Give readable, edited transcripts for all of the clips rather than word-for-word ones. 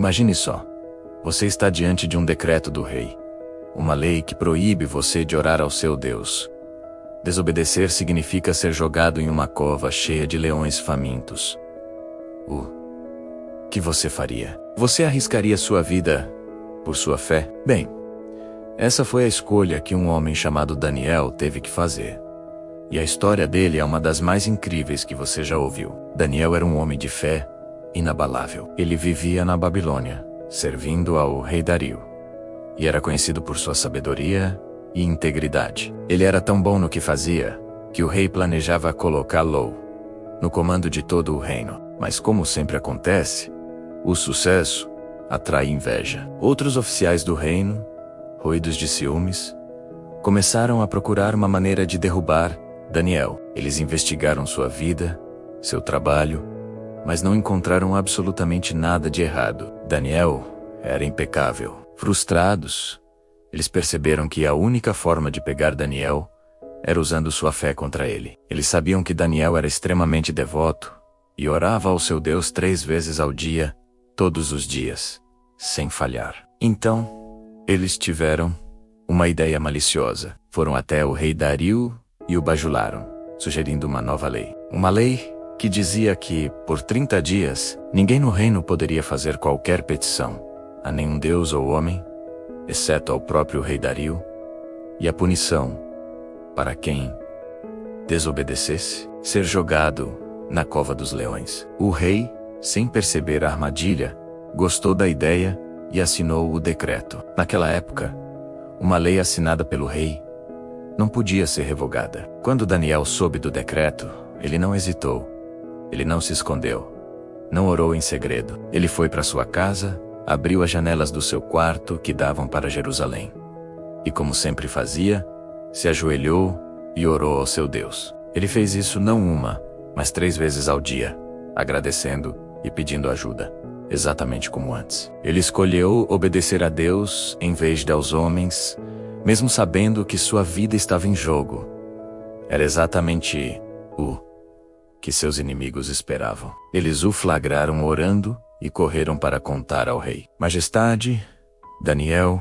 Imagine só. Você está diante de um decreto do rei. Uma lei que proíbe você de orar ao seu Deus. Desobedecer significa ser jogado em uma cova cheia de leões famintos. O que você faria? Você arriscaria sua vida por sua fé? Bem, essa foi a escolha que um homem chamado Daniel teve que fazer. E a história dele é uma das mais incríveis que você já ouviu. Daniel era um homem de fé inabalável. Ele vivia na Babilônia, servindo ao rei Dario. E era conhecido por sua sabedoria e integridade. Ele era tão bom no que fazia, que o rei planejava colocá-lo no comando de todo o reino. Mas como sempre acontece, o sucesso atrai inveja. Outros oficiais do reino, roídos de ciúmes, começaram a procurar uma maneira de derrubar Daniel. Eles investigaram sua vida, seu trabalho, mas não encontraram absolutamente nada de errado. Daniel era impecável. Frustrados, eles perceberam que a única forma de pegar Daniel era usando sua fé contra ele. Eles sabiam que Daniel era extremamente devoto e orava ao seu Deus 3 vezes ao dia, todos os dias, sem falhar. Então, eles tiveram uma ideia maliciosa. Foram até o rei Dario e o bajularam, sugerindo uma nova lei. Uma lei que dizia que, por 30 dias, ninguém no reino poderia fazer qualquer petição a nenhum deus ou homem, exceto ao próprio rei Dario, e a punição, para quem desobedecesse, ser jogado na cova dos leões. O rei, sem perceber a armadilha, gostou da ideia e assinou o decreto. Naquela época, uma lei assinada pelo rei não podia ser revogada. Quando Daniel soube do decreto, ele não hesitou. Ele não se escondeu. Não orou em segredo. Ele foi para sua casa, abriu as janelas do seu quarto que davam para Jerusalém. E como sempre fazia, se ajoelhou e orou ao seu Deus. Ele fez isso não uma, mas 3 vezes ao dia, agradecendo e pedindo ajuda, exatamente como antes. Ele escolheu obedecer a Deus em vez de aos homens, mesmo sabendo que sua vida estava em jogo. Era exatamente o que seus inimigos esperavam. Eles o flagraram orando e correram para contar ao rei. Majestade, Daniel,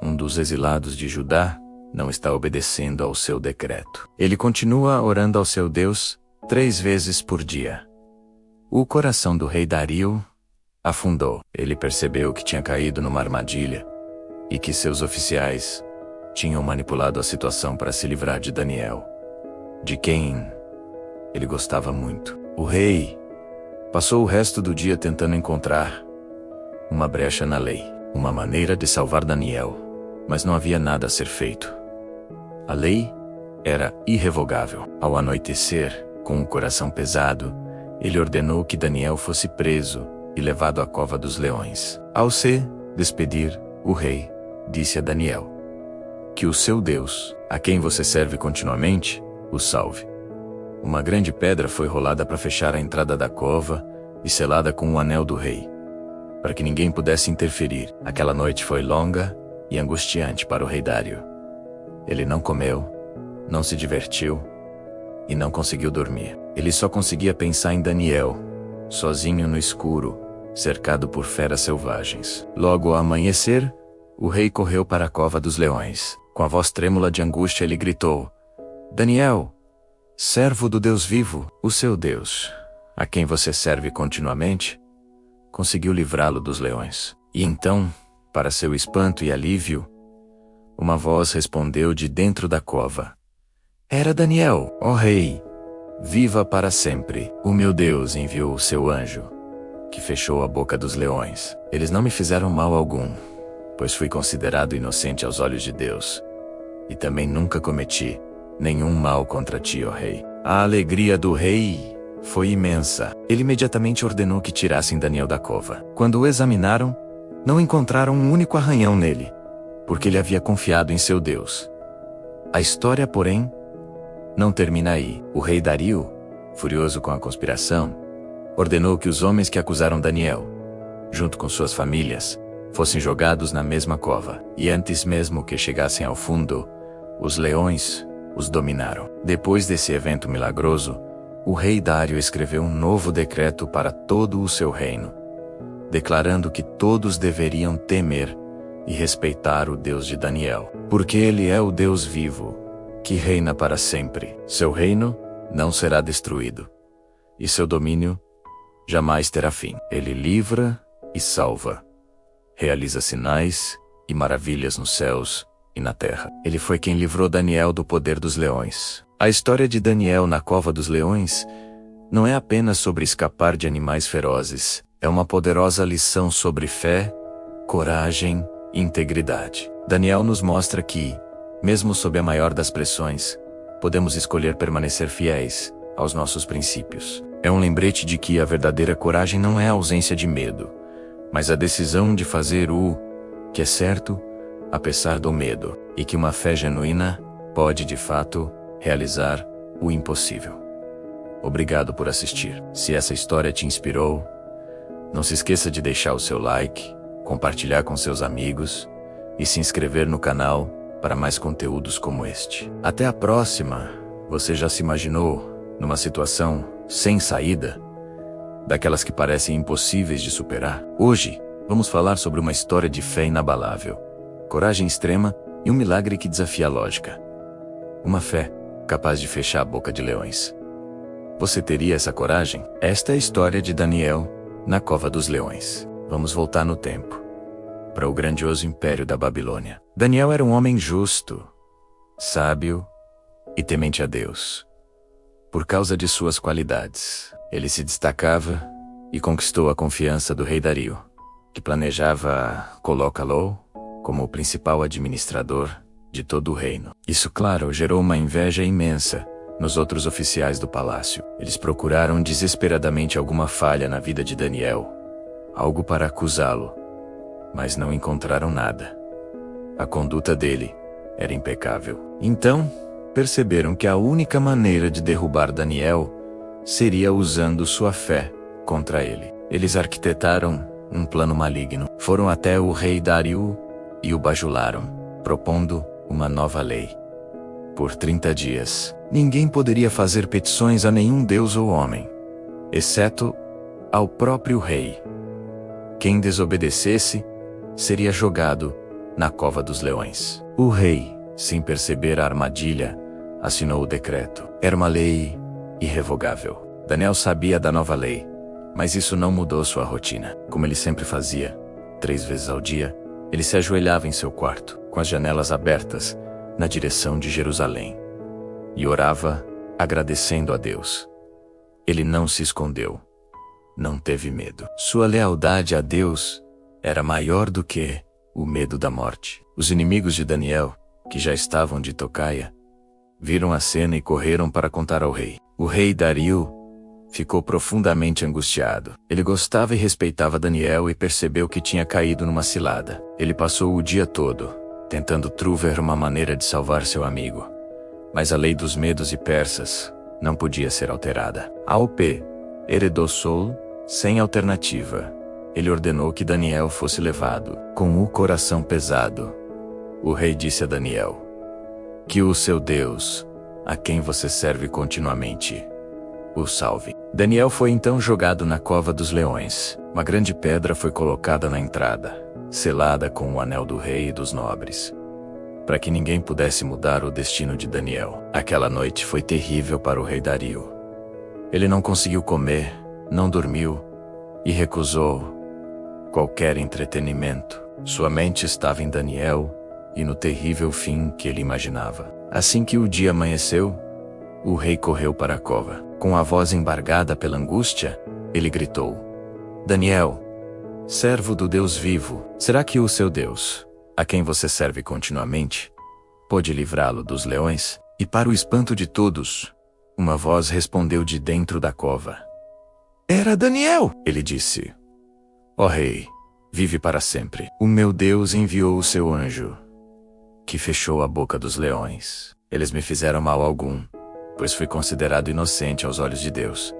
um dos exilados de Judá, não está obedecendo ao seu decreto. Ele continua orando ao seu Deus 3 vezes por dia. O coração do rei Dario afundou. Ele percebeu que tinha caído numa armadilha e que seus oficiais tinham manipulado a situação para se livrar de Daniel, de quem ele gostava muito. O rei passou o resto do dia tentando encontrar uma brecha na lei, uma maneira de salvar Daniel, mas não havia nada a ser feito. A lei era irrevogável. Ao anoitecer, com o coração pesado, ele ordenou que Daniel fosse preso e levado à cova dos leões. Ao se despedir, o rei disse a Daniel: que o seu Deus, a quem você serve continuamente, o salve. Uma grande pedra foi rolada para fechar a entrada da cova e selada com o anel do rei, para que ninguém pudesse interferir. Aquela noite foi longa e angustiante para o rei Dario. Ele não comeu, não se divertiu e não conseguiu dormir. Ele só conseguia pensar em Daniel, sozinho no escuro, cercado por feras selvagens. Logo ao amanhecer, o rei correu para a cova dos leões. Com a voz trêmula de angústia ele gritou: Daniel, servo do Deus vivo, o seu Deus, a quem você serve continuamente, conseguiu livrá-lo dos leões. E então, para seu espanto e alívio, uma voz respondeu de dentro da cova: era Daniel, ó rei, viva para sempre. O meu Deus enviou o seu anjo, que fechou a boca dos leões. Eles não me fizeram mal algum, pois fui considerado inocente aos olhos de Deus, e também nunca cometi nenhum mal contra ti, ó rei. A alegria do rei foi imensa. Ele imediatamente ordenou que tirassem Daniel da cova. Quando o examinaram, não encontraram um único arranhão nele, porque ele havia confiado em seu Deus. A história, porém, não termina aí. O rei Dario, furioso com a conspiração, ordenou que os homens que acusaram Daniel, junto com suas famílias, fossem jogados na mesma cova. E antes mesmo que chegassem ao fundo, os leões os dominaram. Depois desse evento milagroso, o rei Dário escreveu um novo decreto para todo o seu reino, declarando que todos deveriam temer e respeitar o Deus de Daniel, porque ele é o Deus vivo, que reina para sempre. Seu reino não será destruído, e seu domínio jamais terá fim. Ele livra e salva, realiza sinais e maravilhas nos céus e na terra. Ele foi quem livrou Daniel do poder dos leões. A história de Daniel na cova dos leões não é apenas sobre escapar de animais ferozes, é uma poderosa lição sobre fé, coragem e integridade. Daniel nos mostra que, mesmo sob a maior das pressões, podemos escolher permanecer fiéis aos nossos princípios. É um lembrete de que a verdadeira coragem não é a ausência de medo, mas a decisão de fazer o que é certo, apesar do medo, e que uma fé genuína pode, de fato, realizar o impossível. Obrigado por assistir. Se essa história te inspirou, não se esqueça de deixar o seu like, compartilhar com seus amigos e se inscrever no canal para mais conteúdos como este. Até a próxima! Você já se imaginou numa situação sem saída? Daquelas que parecem impossíveis de superar? Hoje, vamos falar sobre uma história de fé inabalável, coragem extrema e um milagre que desafia a lógica. Uma fé capaz de fechar a boca de leões. Você teria essa coragem? Esta é a história de Daniel na cova dos leões. Vamos voltar no tempo, para o grandioso império da Babilônia. Daniel era um homem justo, sábio e temente a Deus. Por causa de suas qualidades, ele se destacava e conquistou a confiança do rei Dario, que planejava colocá-lo como o principal administrador de todo o reino. Isso, claro, gerou uma inveja imensa nos outros oficiais do palácio. Eles procuraram desesperadamente alguma falha na vida de Daniel, algo para acusá-lo, mas não encontraram nada. A conduta dele era impecável. Então, perceberam que a única maneira de derrubar Daniel seria usando sua fé contra ele. Eles arquitetaram um plano maligno. Foram até o rei Dario e o bajularam, propondo uma nova lei. Por 30 dias, ninguém poderia fazer petições a nenhum deus ou homem, exceto ao próprio rei. Quem desobedecesse seria jogado na cova dos leões. O rei, sem perceber a armadilha, assinou o decreto. Era uma lei irrevogável. Daniel sabia da nova lei, mas isso não mudou sua rotina. Como ele sempre fazia, 3 vezes ao dia, ele se ajoelhava em seu quarto, com as janelas abertas, na direção de Jerusalém, e orava, agradecendo a Deus. Ele não se escondeu, não teve medo. Sua lealdade a Deus era maior do que o medo da morte. Os inimigos de Daniel, que já estavam de tocaia, viram a cena e correram para contar ao rei. O rei Dario ficou profundamente angustiado. Ele gostava e respeitava Daniel e percebeu que tinha caído numa cilada. Ele passou o dia todo tentando ver uma maneira de salvar seu amigo. Mas a lei dos medos e persas não podia ser alterada. Alpe heredou Sol sem alternativa. Ele ordenou que Daniel fosse levado. Com o coração pesado, o rei disse a Daniel: que o seu Deus, a quem você serve continuamente, o salve. Daniel foi então jogado na cova dos leões. Uma grande pedra foi colocada na entrada, selada com o anel do rei e dos nobres, para que ninguém pudesse mudar o destino de Daniel. Aquela noite foi terrível para o rei Dario. Ele não conseguiu comer, não dormiu e recusou qualquer entretenimento. Sua mente estava em Daniel e no terrível fim que ele imaginava. Assim que o dia amanheceu, o rei correu para a cova. Com a voz embargada pela angústia, ele gritou: Daniel, servo do Deus vivo, será que o seu Deus, a quem você serve continuamente, pôde livrá-lo dos leões? E para o espanto de todos, uma voz respondeu de dentro da cova. Era Daniel! Ele disse: Ó rei, vive para sempre. O meu Deus enviou o seu anjo, que fechou a boca dos leões. Eles me fizeram mal algum, pois fui considerado inocente aos olhos de Deus.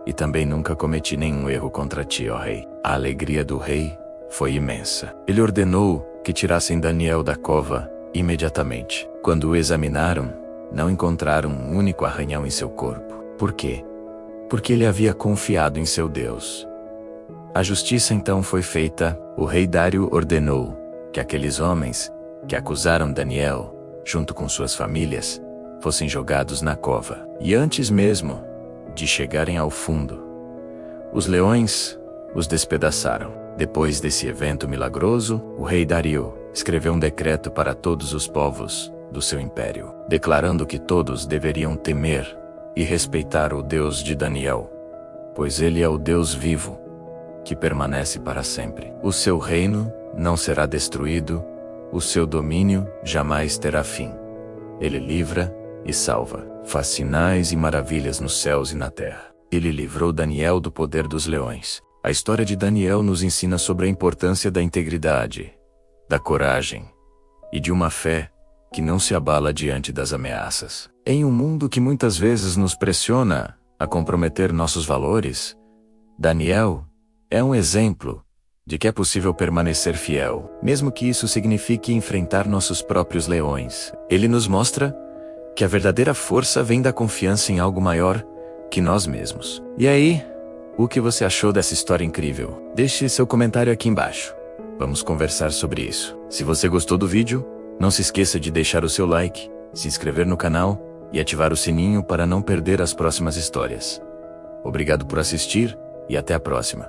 E também nunca cometi nenhum erro contra ti, ó rei. A alegria do rei foi imensa. Ele ordenou que tirassem Daniel da cova imediatamente. Quando o examinaram, não encontraram um único arranhão em seu corpo. Por quê? Porque ele havia confiado em seu Deus. A justiça então foi feita. O rei Dário ordenou que aqueles homens que acusaram Daniel, junto com suas famílias, fossem jogados na cova. E antes mesmo de chegarem ao fundo, os leões os despedaçaram. Depois desse evento milagroso, o rei Dário escreveu um decreto para todos os povos do seu império, declarando que todos deveriam temer e respeitar o Deus de Daniel, pois ele é o Deus vivo, que permanece para sempre. O seu reino não será destruído, o seu domínio jamais terá fim. Ele livra e salva, faz sinais e maravilhas nos céus e na terra. Ele livrou Daniel do poder dos leões. A história de Daniel nos ensina sobre a importância da integridade, da coragem e de uma fé que não se abala diante das ameaças. Em um mundo que muitas vezes nos pressiona a comprometer nossos valores, Daniel é um exemplo de que é possível permanecer fiel, mesmo que isso signifique enfrentar nossos próprios leões. Ele nos mostra que a verdadeira força vem da confiança em algo maior que nós mesmos. E aí, o que você achou dessa história incrível? Deixe seu comentário aqui embaixo. Vamos conversar sobre isso. Se você gostou do vídeo, não se esqueça de deixar o seu like, se inscrever no canal e ativar o sininho para não perder as próximas histórias. Obrigado por assistir e até a próxima.